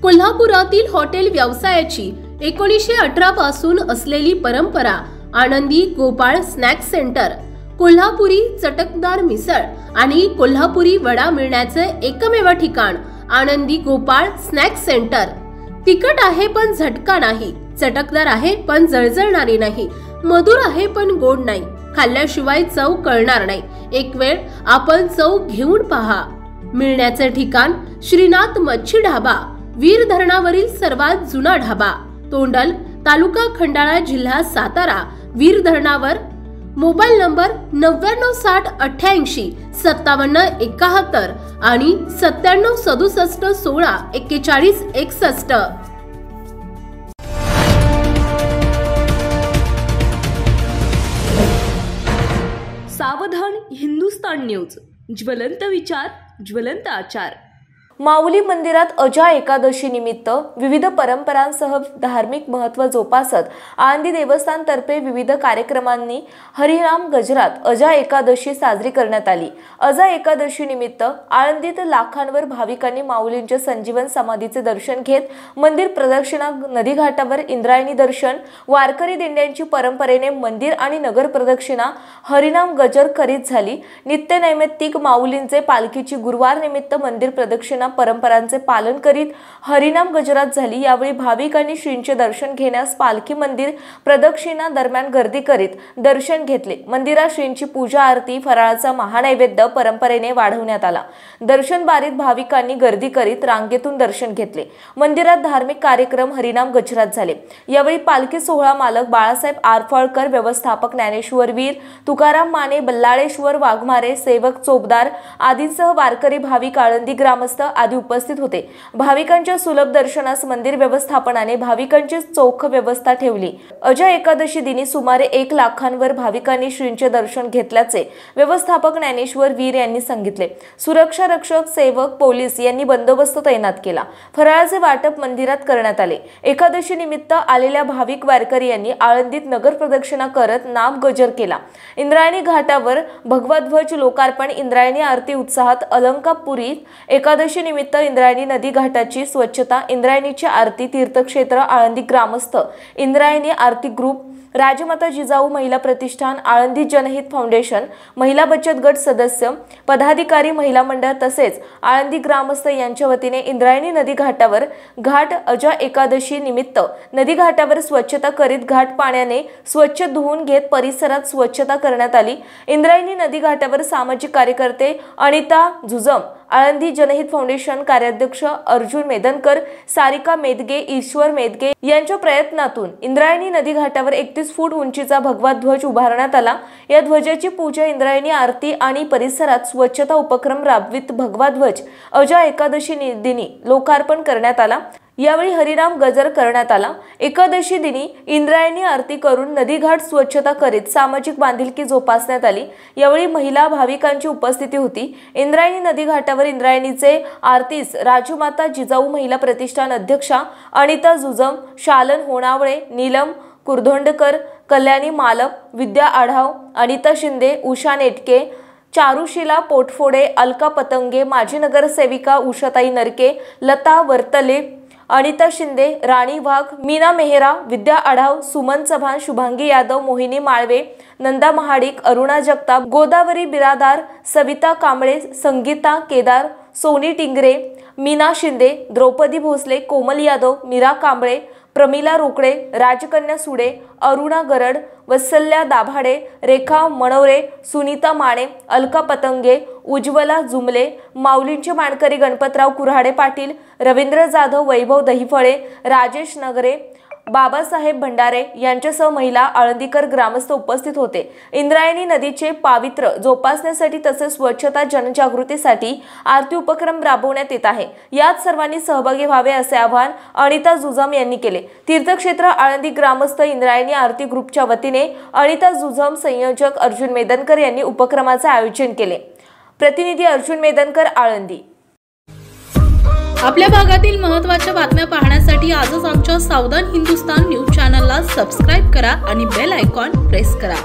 कोल्हापुरातील हॉटेल व्यवसायाची 1918 पासून असलेली परंपरा आनंदी गोपाळ स्नॅक्स सेंटर, कोल्हापुरी चटकदार मिसळ आणि कोल्हापुरी वडा मिळण्याचे एकमेव ठिकाण आनंदी गोपाळ स्नॅक्स सेंटर। तिखट आहे पण झटका नाही, चटकदार आहे पण जळजळणारी नाही, मधुर आहे पण गोड नाही, खाल्ल्याशिवाय चव कळणार नाही। एक वेळ आपण चव घेऊन पहा। मिळण्याचे ठिकाण श्रीनाथ मच्छी ढाबा, वीर धरणावरील सर्वात जुना ढाबा, तोंडल, तालुका खंडाळा, जिल्हा सातारा। वीर धरणावर। मोबाईल नंबर 9968855771 आणि 9767164161। सावधान हिंदुस्तान न्यूज, ज्वलंत विचार, ज्वलंत आचार। माऊली मंदिरात अजा एकादशी निमित्त विविध परंपरांसह धार्मिक महत्त्व जोपासत आळंदी देवस्थान तर्फे विविध कार्यक्रमांनी हरिनाम गजरात अजा एकादशी साजरी करण्यात आली। अजा एकादशी निमित्त आळंदीत लाखांवर भाविकांनी माऊलींच्या संजीवन समाधीचे दर्शन घेत मंदिर प्रदक्षिणा, नदी घाटावर इंद्रायणी दर्शन, वारकरी दिंड्यांची परंपरेने मंदिर आणि नगर प्रदक्षिणा, हरिनाम गजर करीत झाली। नित्यनैमित्तिक माऊलींचे पालखीची गुरुवार निमित्त मंदिर प्रदक्षिणा परंपरांचे पालन करीत हरिनाम गजरात झाली। यावेळी भाविकांनी श्रींचे दर्शन घेण्यास पालखी मंदिर प्रदक्षिणा दरम्यान गर्दी करीत दर्शन घेतले। मंदिरात श्रींची पूजा, आरती, फराळाचा महानैवेद्य परंपरेने वाढवण्यात आला। दर्शन बारीत भाविकांनी गर्दी करीत रांगेतून दर्शन घेतले। मंदिरात धार्मिक कार्यक्रम, हरिनाम गजरात झाले। यावेळी पालखी सोहळा मालक बाळासाहेब आरफळकर, व्यवस्थापक ज्ञानेश्वर वीर, तुकाराम माने, बल्लाळेश्वर वाघमारे, सेवक चोपदार आदींसह वारकरी, भाविक, आळंदी ग्रामस्थ आदी उपस्थित होते। भाविकांच्या सुलभ दर्शनास मंदिर व्यवस्थापनाने भाविकांची चोख व्यवस्था ठेवली। अजा एकादशी दिनी सुमारे 1 लाखांवर भाविकांनी श्रींचे दर्शन घेतल्याचे व्यवस्थापक ज्ञानेश्वर वीर यांनी सांगितले। सुरक्षा रक्षक, सेवक, पोलीस यांनी बंदोबस्त तैनात केला। फराळाचे वाटप मंदिरात करण्यात आले। एकादशी निमित्त आलेल्या भाविक वारकरी यांनी आळंदीत नगर प्रदक्षिणा करत नाम गजर केला। इंद्रायणी घाटावर भगवा ध्वज लोकार्पण, इंद्रायणी आरती उत्साहात अलंकापुरीत। एकादशी निमित्त इंद्रायणी नदी घाटाची स्वच्छता, इंद्रायणीची आरती, तीर्थक्षेत्र आळंदी ग्रामस्थ, इंद्रायणी आरती ग्रुप, राजमाता जिजाऊ महिला प्रतिष्ठान, आळंदी जनहित फाउंडेशन, महिला बचत गट सदस्य, पदाधिकारी, महिला मंडळ तसेच आळंदी ग्रामस्थ यांच्या वतीने इंद्रायणी नदी घाटावर घाट अजा एकादशी निमित्त नदी घाटावर स्वच्छता करीत घाट पाण्याने स्वच्छ धुवून घेत परिसरात स्वच्छता करण्यात आली। इंद्रायणी नदी घाटावर सामाजिक कार्यकर्ते अनिता झुजम, आळंदी जनहित फाउंडेशन कार्याध्यक्ष अर्जुन मेदनकर, सारिका मेदगे, ईश्वर मेदगे यांच्या प्रयत्नातून इंद्रायणी नदी घाटावर 31 फूट उंचीचा भगवा ध्वज उभारण्यात आला। या ध्वजाची पूजा, इंद्रायणी आरती आणि परिसरात स्वच्छता उपक्रम राबवित भगवा ध्वज अजा एकादशी दिनी लोकार्पण करण्यात आला। यावेळी हरिनाम गजर करण्यात आला। एकादशी दिनी इंद्रायणी आरती करून नदी घाट स्वच्छता करीत सामाजिक बांधिलकी जोपासण्यात आली। यावेळी महिला भाविकांची उपस्थिती होती। इंद्रायणी नदी घाटावर इंद्रायणीचे आरतीस राजमाता जिजाऊ महिला प्रतिष्ठान अध्यक्षा अनिता जुजम, शालन होणावळे, नीलम कुर्धोंडकर, कल्याणी मालक, विद्या आढाव, अनिता शिंदे, उषा नेटके, चारुशिला पोटफोडे, अलका पतंगे, माजी नगरसेविका उषाताई नरके, लता वर्तले, अनिता शिंदे, राणी वाघ, मीना मेहरा, विद्या आढाव, सुमन चव्हाण, शुभांगी यादव, मोहिनी माळवे, नंदा महाडिक, अरुणा जगताप, गोदावरी बिरादार, सविता कांबळे, संगीता केदार, सोनी टिंगरे, मीना शिंदे, द्रौपदी भोसले, कोमल यादव, मीरा कांबळे, प्रमिला रोकडे, राजकन्या सुडे, अरुणा गरड, वत्सल्या दाभाडे, रेखा मनोरे, सुनीता माने, अलका पतंगे, उज्ज्वला जुमले, माऊलींचे मानकरी गणपतराव कुऱ्हाडे पाटील, रवींद्र जाधव, वैभव दहिफळे, राजेश नगरे, बाबासाहेब भंडारे यांच्यासह महिला, आळंदीकर ग्रामस्थ उपस्थित होते। इंद्रायणी नदीचे पावित्र्य जोपासण्यासाठी तसेच स्वच्छता जनजागृतीसाठी आरती उपक्रम राबवण्यात येत आहे। यात सर्वांनी सहभागी व्हावे असे आवाहन अनिता जुजम यांनी केले। तीर्थक्षेत्र आळंदी ग्रामस्थ इंद्रायणी आरती ग्रुपच्या वतीने अनिता जुजम, संयोजक अर्जुन मेदनकर यांनी उपक्रमाचे आयोजन केले। प्रतिनिधी अर्जुन मेदनकर, आळंदी। आपल्या भागातील महत्त्वाच्या बातम्या पाहण्यासाठी आजच आमच्या सावधान हिंदुस्तान न्यूज चॅनलला सबस्क्राइब करा आणि बेल आयकॉन प्रेस करा।